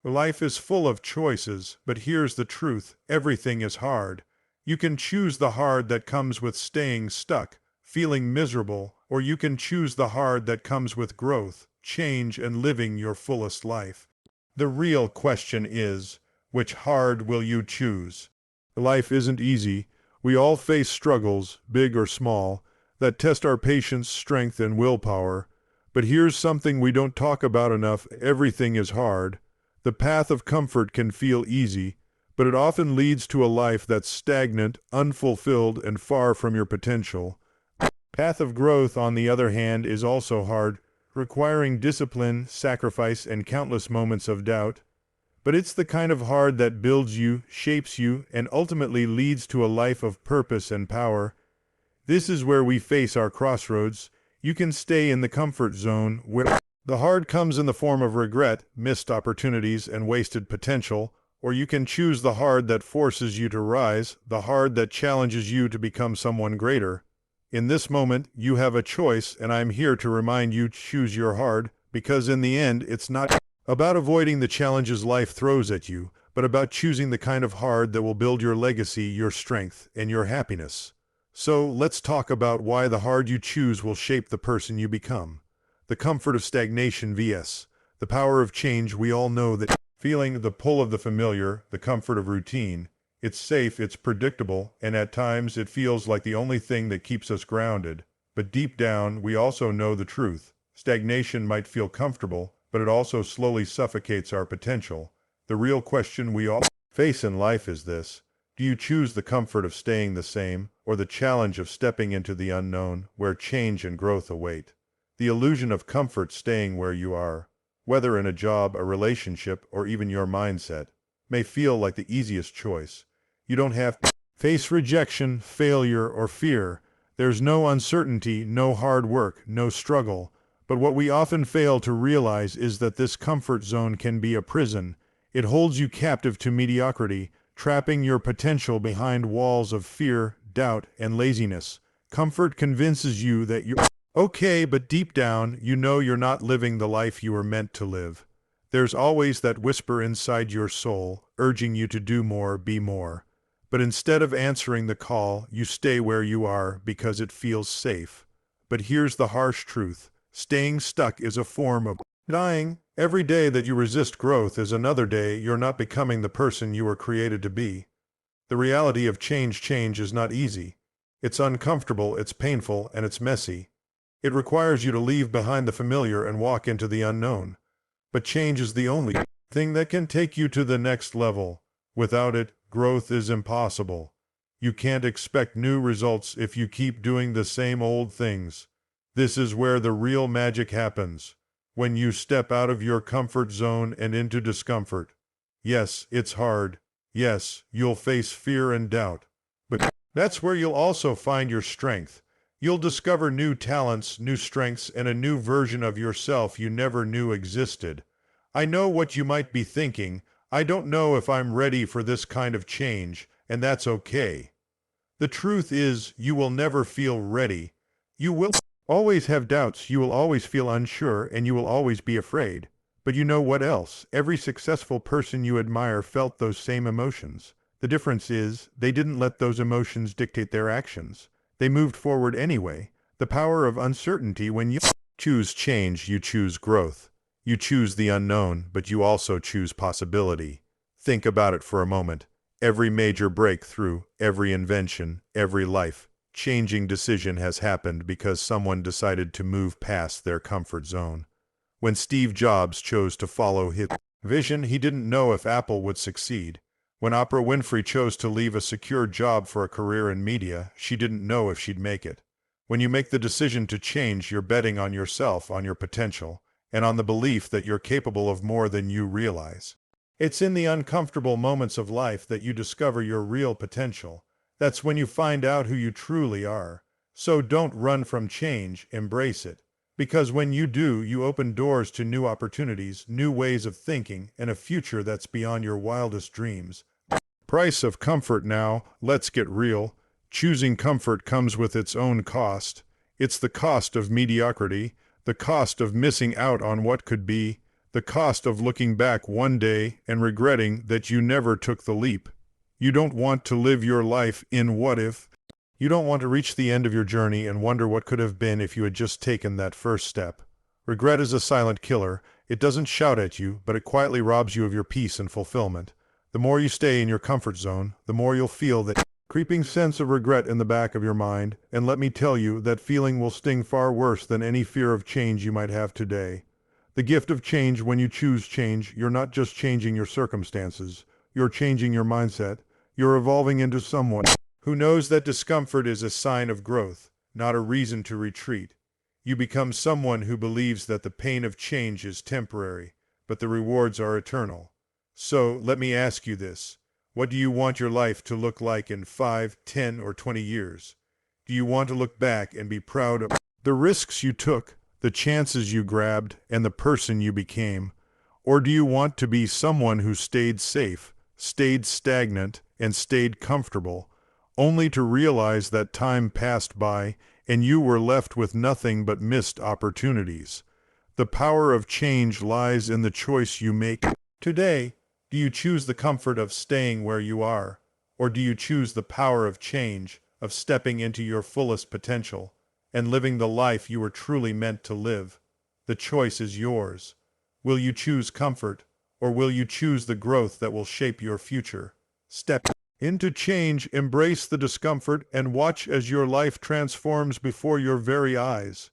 Life is full of choices, but here's the truth: everything is hard. You can choose the hard that comes with staying stuck, feeling miserable, or you can choose the hard that comes with growth, change, and living your fullest life. The real question is, which hard will you choose? Life isn't easy. We all face struggles, big or small, that test our patience, strength, and willpower. But here's something we don't talk about enough: everything is hard. The path of comfort can feel easy, but it often leads to a life that's stagnant, unfulfilled, and far from your potential. Path of growth, on the other hand, is also hard, requiring discipline, sacrifice, and countless moments of doubt. But it's the kind of hard that builds you, shapes you, and ultimately leads to a life of purpose and power. This is where we face our crossroads. You can stay in the comfort zone, where the hard comes in the form of regret, missed opportunities, and wasted potential, or you can choose the hard that forces you to rise, the hard that challenges you to become someone greater. In this moment, you have a choice, and I'm here to remind you: choose your hard, because in the end, it's not about avoiding the challenges life throws at you, but about choosing the kind of hard that will build your legacy, your strength, and your happiness. So, let's talk about why the hard you choose will shape the person you become. The comfort of stagnation vs. the power of change. We all know that feeling the pull of the familiar, the comfort of routine. It's safe, it's predictable, and at times it feels like the only thing that keeps us grounded. But deep down, we also know the truth. Stagnation might feel comfortable, but it also slowly suffocates our potential. The real question we all face in life is this: do you choose the comfort of staying the same, or the challenge of stepping into the unknown, where change and growth await? The illusion of comfort, staying where you are, whether in a job, a relationship, or even your mindset, may feel like the easiest choice. You don't have to face rejection, failure, or fear. There's no uncertainty, no hard work, no struggle. But what we often fail to realize is that this comfort zone can be a prison. It holds you captive to mediocrity, trapping your potential behind walls of fear, doubt, and laziness. Comfort convinces you that you're okay, but deep down, you know you're not living the life you were meant to live. There's always that whisper inside your soul, urging you to do more, be more. But instead of answering the call, you stay where you are because it feels safe. But here's the harsh truth: staying stuck is a form of dying. Every day that you resist growth is another day you're not becoming the person you were created to be. The reality of change is not easy. It's uncomfortable, it's painful, and it's messy. It requires you to leave behind the familiar and walk into the unknown. But change is the only thing that can take you to the next level. Without it, growth is impossible. You can't expect new results if you keep doing the same old things. This is where the real magic happens, when you step out of your comfort zone and into discomfort. Yes, it's hard. Yes, you'll face fear and doubt. But that's where you'll also find your strength. You'll discover new talents, new strengths, and a new version of yourself you never knew existed. I know what you might be thinking: I don't know if I'm ready for this kind of change, and that's okay. The truth is, you will never feel ready. You will always have doubts, you will always feel unsure, and you will always be afraid. But you know what else? Every successful person you admire felt those same emotions. The difference is, they didn't let those emotions dictate their actions. They moved forward anyway. The power of uncertainty: when you choose change, you choose growth. You choose the unknown, but you also choose possibility. Think about it for a moment. Every major breakthrough, every invention, every life-changing decision has happened because someone decided to move past their comfort zone. When Steve Jobs chose to follow his vision, he didn't know if Apple would succeed. When Oprah Winfrey chose to leave a secure job for a career in media, she didn't know if she'd make it. When you make the decision to change, you're betting on yourself, on your potential, and on the belief that you're capable of more than you realize. It's in the uncomfortable moments of life that you discover your real potential. That's when you find out who you truly are. So don't run from change, embrace it. Because when you do, you open doors to new opportunities, new ways of thinking, and a future that's beyond your wildest dreams. Price of comfort now. Let's get real. Choosing comfort comes with its own cost. It's the cost of mediocrity, the cost of missing out on what could be, the cost of looking back one day and regretting that you never took the leap. You don't want to live your life in what if. You don't want to reach the end of your journey and wonder what could have been if you had just taken that first step. Regret is a silent killer. It doesn't shout at you, but it quietly robs you of your peace and fulfillment. The more you stay in your comfort zone, the more you'll feel that creeping sense of regret in the back of your mind, and let me tell you, that feeling will sting far worse than any fear of change you might have today. The gift of change, when you choose change, you're not just changing your circumstances, you're changing your mindset. You're evolving into someone who knows that discomfort is a sign of growth, not a reason to retreat. You become someone who believes that the pain of change is temporary, but the rewards are eternal. So, let me ask you this. What do you want your life to look like in 5, 10, or 20 years? Do you want to look back and be proud of the risks you took, the chances you grabbed, and the person you became? Or do you want to be someone who stayed safe, stayed stagnant, and stayed comfortable, only to realize that time passed by and you were left with nothing but missed opportunities? The power of change lies in the choice you make today. Do you choose the comfort of staying where you are? Or do you choose the power of change, of stepping into your fullest potential, and living the life you were truly meant to live? The choice is yours. Will you choose comfort, or will you choose the growth that will shape your future? Step into change, embrace the discomfort, and watch as your life transforms before your very eyes.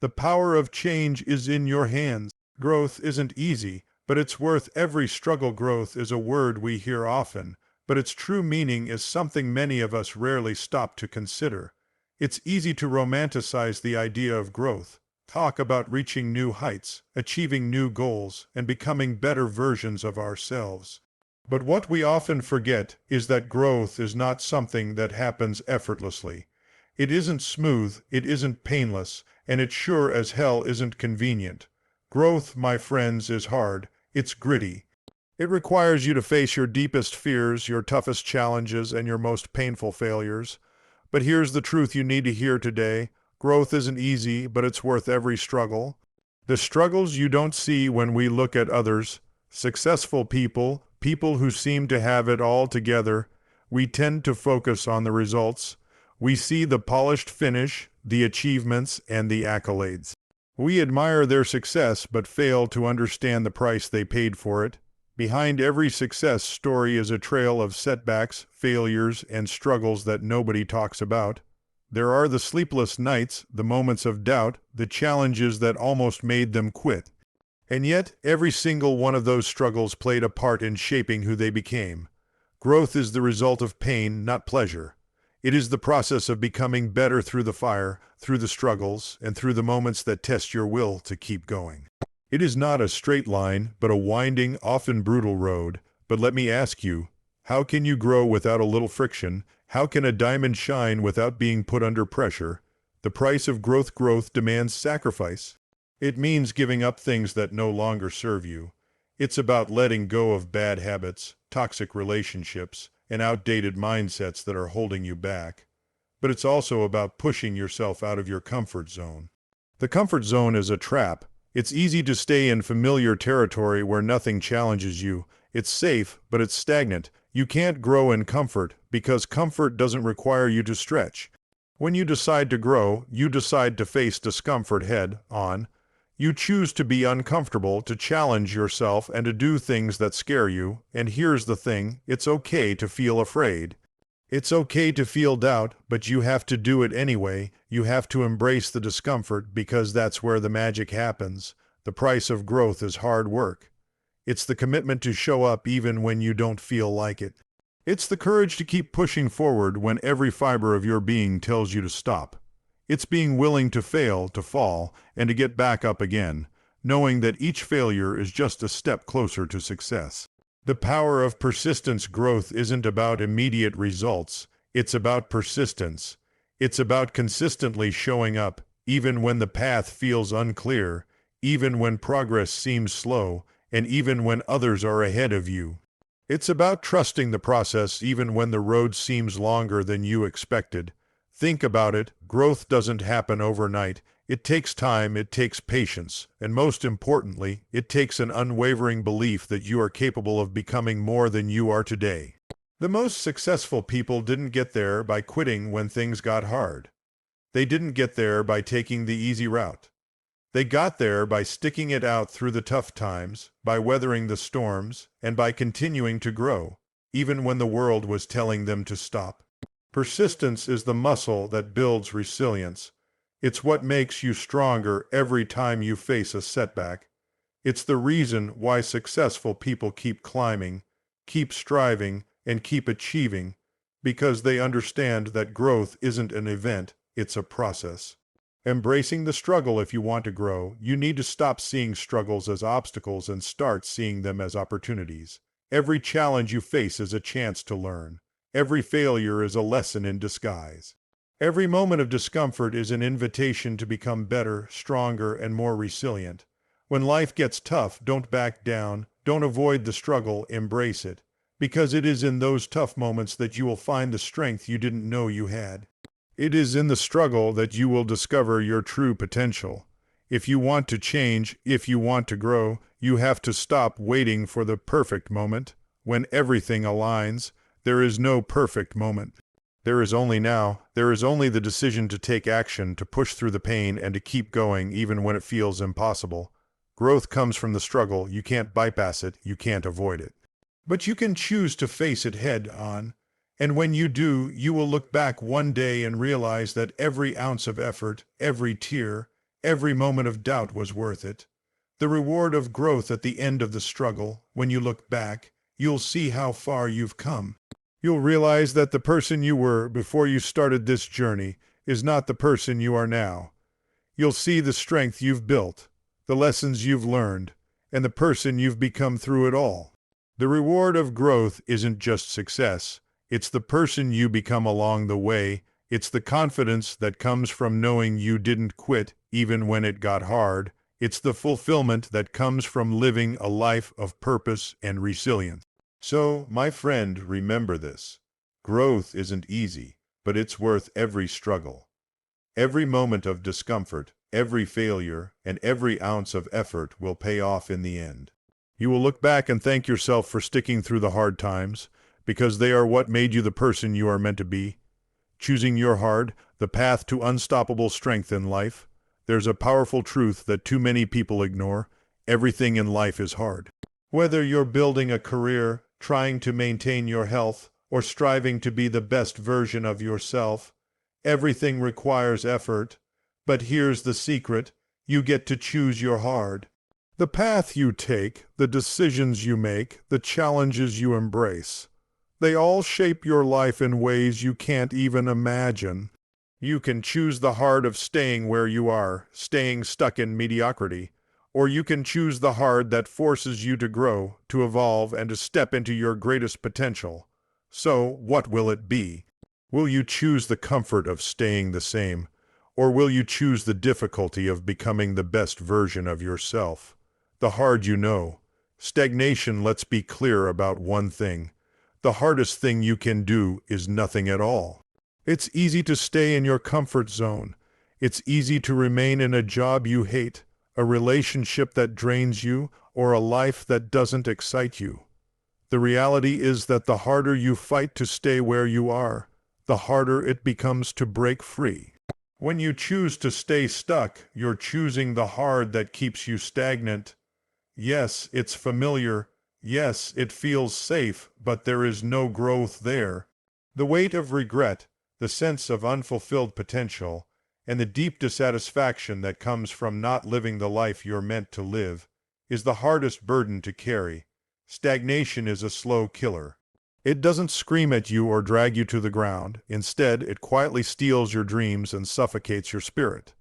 The power of change is in your hands. Growth isn't easy, but it's worth every struggle. Growth is a word we hear often, but its true meaning is something many of us rarely stop to consider. It's easy to romanticize the idea of growth, talk about reaching new heights, achieving new goals, and becoming better versions of ourselves. But what we often forget is that growth is not something that happens effortlessly. It isn't smooth, it isn't painless, and it sure as hell isn't convenient. Growth, my friends, is hard. It's gritty. It requires you to face your deepest fears, your toughest challenges, and your most painful failures. But here's the truth you need to hear today. Growth isn't easy, but it's worth every struggle. The struggles you don't see when we look at others, successful people, people who seem to have it all together, we tend to focus on the results. We see the polished finish, the achievements, and the accolades. We admire their success but fail to understand the price they paid for it. Behind every success story is a trail of setbacks, failures, and struggles that nobody talks about. There are the sleepless nights, the moments of doubt, the challenges that almost made them quit. And yet, every single one of those struggles played a part in shaping who they became. Growth is the result of pain, not pleasure. It is the process of becoming better through the fire, through the struggles, and through the moments that test your will to keep going. It is not a straight line, but a winding, often brutal road. But let me ask you, how can you grow without a little friction? How can a diamond shine without being put under pressure? The price of growth demands sacrifice. It means giving up things that no longer serve you. It's about letting go of bad habits, toxic relationships, and outdated mindsets that are holding you back. But it's also about pushing yourself out of your comfort zone. The comfort zone is a trap. It's easy to stay in familiar territory where nothing challenges you. It's safe, but it's stagnant. You can't grow in comfort because comfort doesn't require you to stretch. When you decide to grow, you decide to face discomfort head on. You choose to be uncomfortable, to challenge yourself, and to do things that scare you. And here's the thing, it's okay to feel afraid. It's okay to feel doubt, but you have to do it anyway. You have to embrace the discomfort because that's where the magic happens. The price of growth is hard work. It's the commitment to show up even when you don't feel like it. It's the courage to keep pushing forward when every fiber of your being tells you to stop. It's being willing to fail, to fall, and to get back up again, knowing that each failure is just a step closer to success. The power of persistence. Growth isn't about immediate results. It's about persistence. It's about consistently showing up, even when the path feels unclear, even when progress seems slow, and even when others are ahead of you. It's about trusting the process even when the road seems longer than you expected. Think about it. Growth doesn't happen overnight. It takes time, it takes patience, and most importantly, it takes an unwavering belief that you are capable of becoming more than you are today. The most successful people didn't get there by quitting when things got hard. They didn't get there by taking the easy route. They got there by sticking it out through the tough times, by weathering the storms, and by continuing to grow, even when the world was telling them to stop. Persistence is the muscle that builds resilience. It's what makes you stronger every time you face a setback. It's the reason why successful people keep climbing, keep striving, and keep achieving, because they understand that growth isn't an event, it's a process. Embracing the struggle. If you want to grow, you need to stop seeing struggles as obstacles and start seeing them as opportunities. Every challenge you face is a chance to learn. Every failure is a lesson in disguise. Every moment of discomfort is an invitation to become better, stronger, and more resilient. When life gets tough, don't back down, don't avoid the struggle, embrace it. Because it is in those tough moments that you will find the strength you didn't know you had. It is in the struggle that you will discover your true potential. If you want to change, if you want to grow, you have to stop waiting for the perfect moment. When everything aligns, there is no perfect moment. There is only now. There is only the decision to take action, to push through the pain, and to keep going even when it feels impossible. Growth comes from the struggle. You can't bypass it. You can't avoid it. But you can choose to face it head on. And when you do, you will look back one day and realize that every ounce of effort, every tear, every moment of doubt was worth it. The reward of growth at the end of the struggle, when you look back, you'll see how far you've come. You'll realize that the person you were before you started this journey is not the person you are now. You'll see the strength you've built, the lessons you've learned, and the person you've become through it all. The reward of growth isn't just success. It's the person you become along the way. It's the confidence that comes from knowing you didn't quit even when it got hard. It's the fulfillment that comes from living a life of purpose and resilience. So, my friend, remember this. Growth isn't easy, but it's worth every struggle. Every moment of discomfort, every failure, and every ounce of effort will pay off in the end. You will look back and thank yourself for sticking through the hard times, because they are what made you the person you are meant to be. Choosing your heart, the path to unstoppable strength in life. There's a powerful truth that too many people ignore. Everything in life is hard. Whether you're building a career, trying to maintain your health, or striving to be the best version of yourself, everything requires effort. But here's the secret: you get to choose your heart. The path you take, the decisions you make, the challenges you embrace, they all shape your life in ways you can't even imagine. You can choose the heart of staying where you are, staying stuck in mediocrity, or you can choose the heart that forces you to grow, to evolve, and to step into your greatest potential. So, what will it be? Will you choose the comfort of staying the same, or will you choose the difficulty of becoming the best version of yourself? The hard you know. Stagnation. Let's be clear about one thing. The hardest thing you can do is nothing at all. It's easy to stay in your comfort zone. It's easy to remain in a job you hate, a relationship that drains you, or a life that doesn't excite you. The reality is that the harder you fight to stay where you are, the harder it becomes to break free. When you choose to stay stuck, you're choosing the hard that keeps you stagnant. Yes, it's familiar. Yes, it feels safe, but there is no growth there. The weight of regret, the sense of unfulfilled potential, and the deep dissatisfaction that comes from not living the life you're meant to live, is the hardest burden to carry. Stagnation is a slow killer. It doesn't scream at you or drag you to the ground. Instead, it quietly steals your dreams and suffocates your spirit.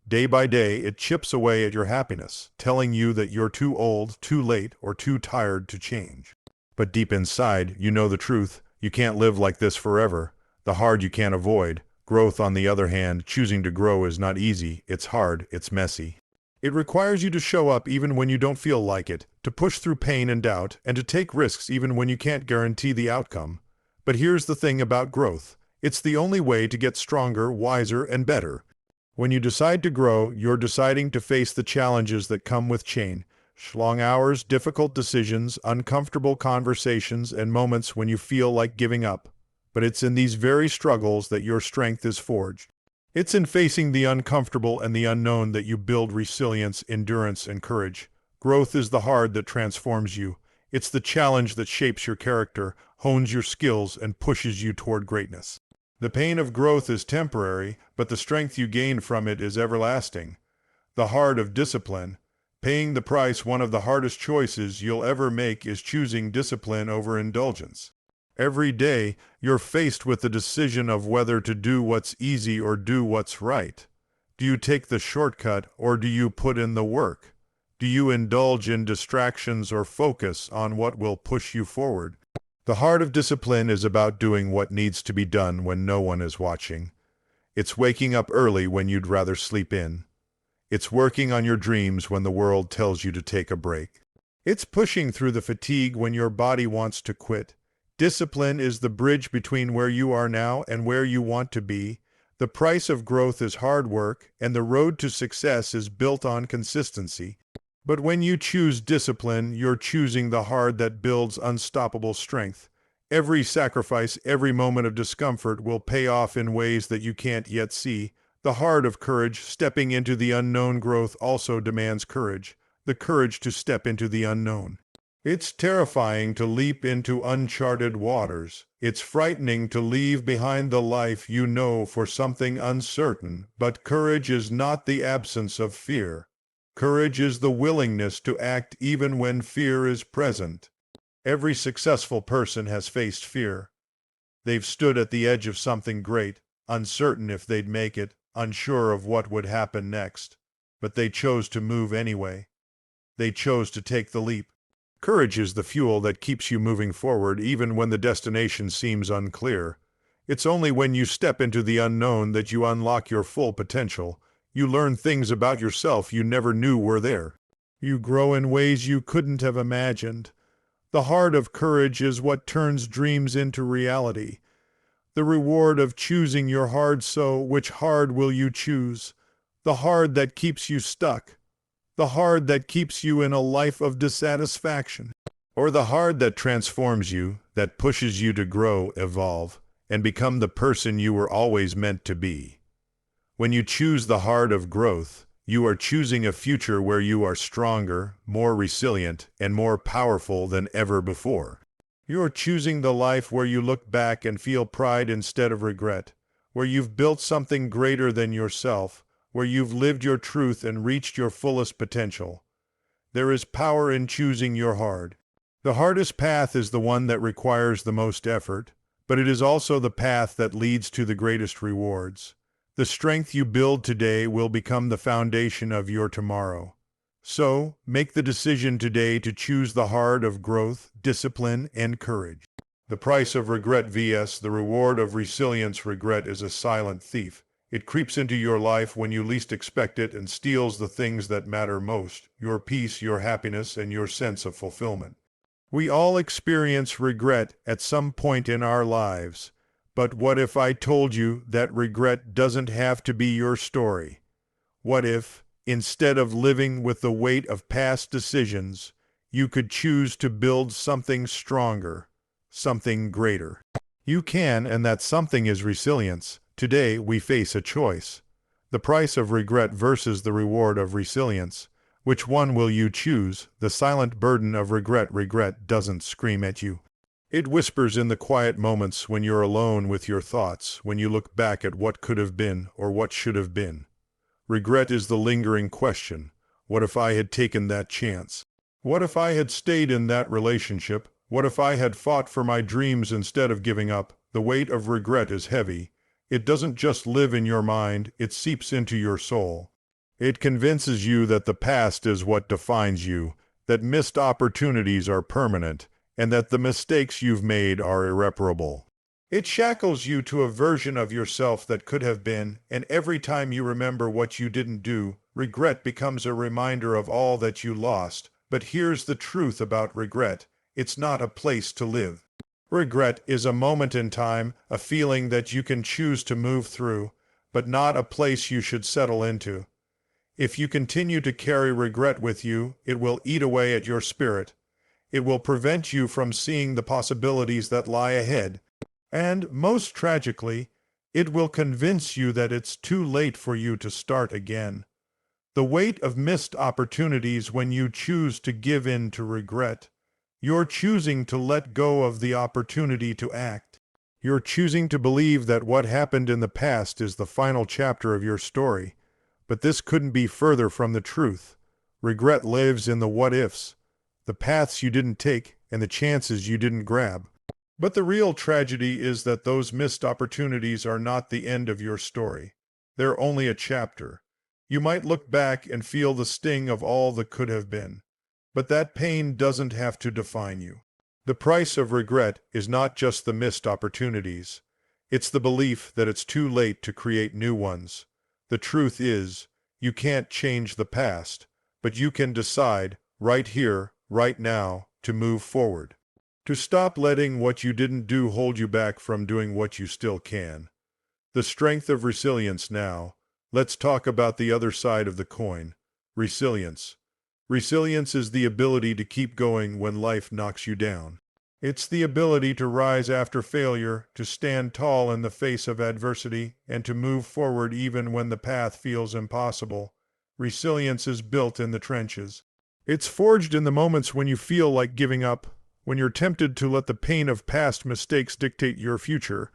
Day by day, it chips away at your happiness, telling you that you're too old, too late, or too tired to change. But deep inside, you know the truth. You can't live like this forever. The hard you can't avoid. Growth, on the other hand, choosing to grow is not easy. It's hard. It's messy. It requires you to show up even when you don't feel like it, to push through pain and doubt, and to take risks even when you can't guarantee the outcome. But here's the thing about growth. It's the only way to get stronger, wiser, and better. When you decide to grow, you're deciding to face the challenges that come with change. Long hours, difficult decisions, uncomfortable conversations, and moments when you feel like giving up. But it's in these very struggles that your strength is forged. It's in facing the uncomfortable and the unknown that you build resilience, endurance, and courage. Growth is the hard that transforms you. It's the challenge that shapes your character, hones your skills, and pushes you toward greatness. The pain of growth is temporary, but the strength you gain from it is everlasting. The heart of discipline. Paying the price, one of the hardest choices you'll ever make is choosing discipline over indulgence. Every day, you're faced with the decision of whether to do what's easy or do what's right. Do you take the shortcut or do you put in the work? Do you indulge in distractions or focus on what will push you forward? The heart of discipline is about doing what needs to be done when no one is watching. It's waking up early when you'd rather sleep in. It's working on your dreams when the world tells you to take a break. It's pushing through the fatigue when your body wants to quit. Discipline is the bridge between where you are now and where you want to be. The price of growth is hard work, and the road to success is built on consistency. But when you choose discipline, you're choosing the hard that builds unstoppable strength. Every sacrifice, every moment of discomfort will pay off in ways that you can't yet see. The heart of courage, stepping into the unknown. Growth also demands courage, the courage to step into the unknown. It's terrifying to leap into uncharted waters. It's frightening to leave behind the life you know for something uncertain. But courage is not the absence of fear. Courage is the willingness to act even when fear is present. Every successful person has faced fear. They've stood at the edge of something great, uncertain if they'd make it, unsure of what would happen next. But they chose to move anyway. They chose to take the leap. Courage is the fuel that keeps you moving forward even when the destination seems unclear. It's only when you step into the unknown that you unlock your full potential. You learn things about yourself you never knew were there. You grow in ways you couldn't have imagined. The heart of courage is what turns dreams into reality. The reward of choosing your hard. So, which hard will you choose? The hard that keeps you stuck. The hard that keeps you in a life of dissatisfaction. Or the hard that transforms you, that pushes you to grow, evolve, and become the person you were always meant to be. When you choose the heart of growth, you are choosing a future where you are stronger, more resilient, and more powerful than ever before. You're choosing the life where you look back and feel pride instead of regret, where you've built something greater than yourself, where you've lived your truth and reached your fullest potential. There is power in choosing your hard. The hardest path is the one that requires the most effort, but it is also the path that leads to the greatest rewards. The strength you build today will become the foundation of your tomorrow. So, make the decision today to choose the hard of growth, discipline, and courage. The price of regret vs. the reward of resilience. Regret is a silent thief. It creeps into your life when you least expect it and steals the things that matter most: your peace, your happiness, and your sense of fulfillment. We all experience regret at some point in our lives. But what if I told you that regret doesn't have to be your story? What if, instead of living with the weight of past decisions, you could choose to build something stronger, something greater? You can, and that something is resilience. Today, we face a choice. The price of regret versus the reward of resilience. Which one will you choose? The silent burden of regret. Regret doesn't scream at you. It whispers in the quiet moments when you're alone with your thoughts, when you look back at what could have been or what should have been. Regret is the lingering question. What if I had taken that chance? What if I had stayed in that relationship? What if I had fought for my dreams instead of giving up? The weight of regret is heavy. It doesn't just live in your mind, it seeps into your soul. It convinces you that the past is what defines you, that missed opportunities are permanent, and that the mistakes you've made are irreparable. It shackles you to a version of yourself that could have been, and every time you remember what you didn't do, regret becomes a reminder of all that you lost. But here's the truth about regret: it's not a place to live. Regret is a moment in time, a feeling that you can choose to move through, but not a place you should settle into. If you continue to carry regret with you, it will eat away at your spirit. It will prevent you from seeing the possibilities that lie ahead. And, most tragically, it will convince you that it's too late for you to start again. The weight of missed opportunities when you choose to give in to regret. You're choosing to let go of the opportunity to act. You're choosing to believe that what happened in the past is the final chapter of your story. But this couldn't be further from the truth. Regret lives in the what-ifs, the paths you didn't take, and the chances you didn't grab. But the real tragedy is that those missed opportunities are not the end of your story. They're only a chapter. You might look back and feel the sting of all that could have been. But that pain doesn't have to define you. The price of regret is not just the missed opportunities. It's the belief that it's too late to create new ones. The truth is, you can't change the past, but you can decide, right here, right now, to move forward. To stop letting what you didn't do hold you back from doing what you still can. The strength of resilience now. Let's talk about the other side of the coin. Resilience. Resilience is the ability to keep going when life knocks you down. It's the ability to rise after failure, to stand tall in the face of adversity, and to move forward even when the path feels impossible. Resilience is built in the trenches. It's forged in the moments when you feel like giving up, when you're tempted to let the pain of past mistakes dictate your future.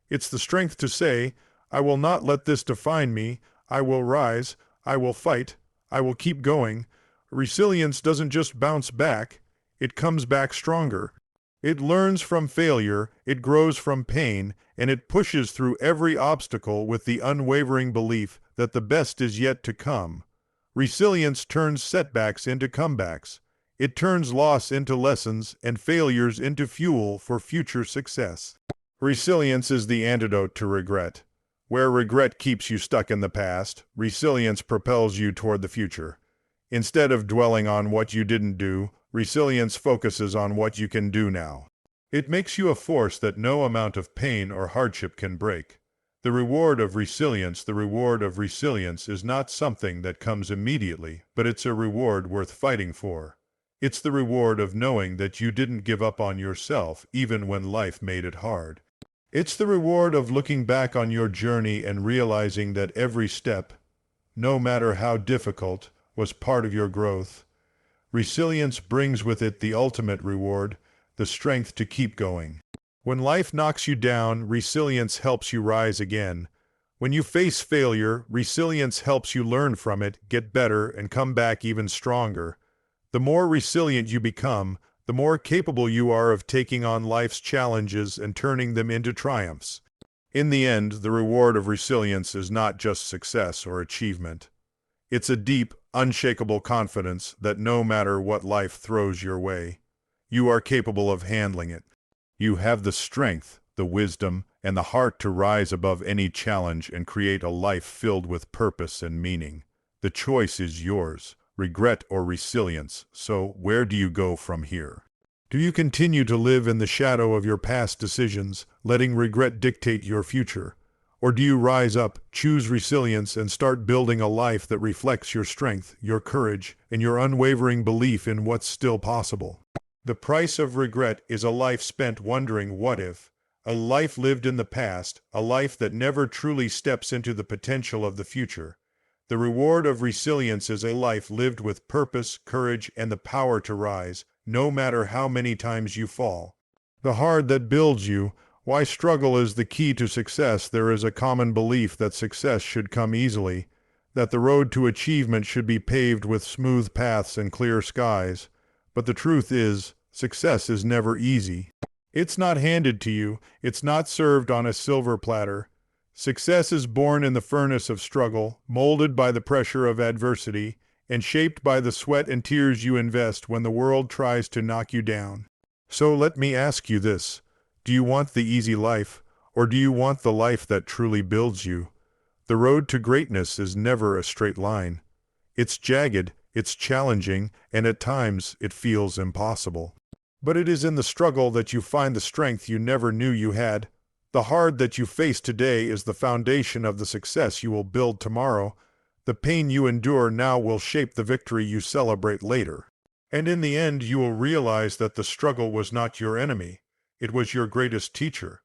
It's the strength to say, I will not let this define me. I will rise. I will fight. I will keep going. Resilience doesn't just bounce back. It comes back stronger. It learns from failure, it grows from pain, and it pushes through every obstacle with the unwavering belief that the best is yet to come. Resilience turns setbacks into comebacks. It turns loss into lessons and failures into fuel for future success. Resilience is the antidote to regret. Where regret keeps you stuck in the past, resilience propels you toward the future. Instead of dwelling on what you didn't do, resilience focuses on what you can do now. It makes you a force that no amount of pain or hardship can break. The reward of resilience is not something that comes immediately, but it's a reward worth fighting for. It's the reward of knowing that you didn't give up on yourself even when life made it hard. It's the reward of looking back on your journey and realizing that every step, no matter how difficult, was part of your growth. Resilience brings with it the ultimate reward, the strength to keep going. When life knocks you down, resilience helps you rise again. When you face failure, resilience helps you learn from it, get better, and come back even stronger. The more resilient you become, the more capable you are of taking on life's challenges and turning them into triumphs. In the end, the reward of resilience is not just success or achievement. It's a deep, unshakable confidence that no matter what life throws your way, you are capable of handling it. You have the strength, the wisdom, and the heart to rise above any challenge and create a life filled with purpose and meaning. The choice is yours, regret or resilience, so where do you go from here? Do you continue to live in the shadow of your past decisions, letting regret dictate your future? Or do you rise up, choose resilience, and start building a life that reflects your strength, your courage, and your unwavering belief in what's still possible? The price of regret is a life spent wondering what if, a life lived in the past, a life that never truly steps into the potential of the future. The reward of resilience is a life lived with purpose, courage, and the power to rise, no matter how many times you fall. The heart that builds you. Why struggle is the key to success. There is a common belief that success should come easily, that the road to achievement should be paved with smooth paths and clear skies. But the truth is, success is never easy. It's not handed to you, it's not served on a silver platter. Success is born in the furnace of struggle, molded by the pressure of adversity, and shaped by the sweat and tears you invest when the world tries to knock you down. So let me ask you this. Do you want the easy life, or do you want the life that truly builds you? The road to greatness is never a straight line. It's jagged, it's challenging, and at times it feels impossible. But it is in the struggle that you find the strength you never knew you had, The hard that you face today is the foundation of the success you will build tomorrow. The pain you endure now will shape the victory you celebrate later. And in the end, you will realize that the struggle was not your enemy. It was your greatest teacher.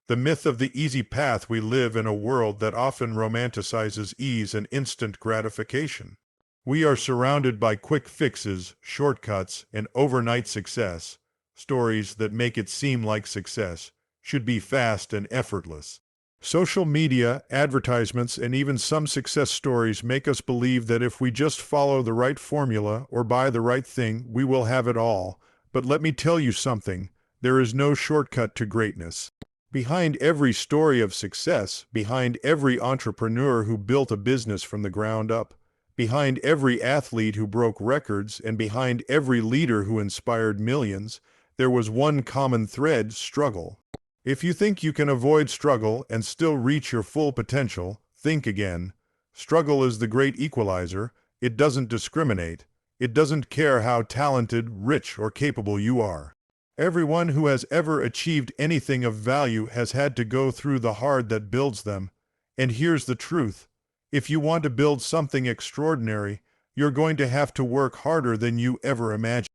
The myth of the easy path. We live in a world that often romanticizes ease and instant gratification. We are surrounded by quick fixes, shortcuts, and overnight success. Stories that make it seem like success should be fast and effortless. Social media, advertisements, and even some success stories make us believe that if we just follow the right formula or buy the right thing, we will have it all. But let me tell you something, there is no shortcut to greatness. Behind every story of success, behind every entrepreneur who built a business from the ground up, behind every athlete who broke records, and behind every leader who inspired millions, there was one common thread: struggle. If you think you can avoid struggle and still reach your full potential, think again. Struggle is the great equalizer. It doesn't discriminate. It doesn't care how talented, rich, or capable you are. Everyone who has ever achieved anything of value has had to go through the hard that builds them. And here's the truth. If you want to build something extraordinary, you're going to have to work harder than you ever imagined.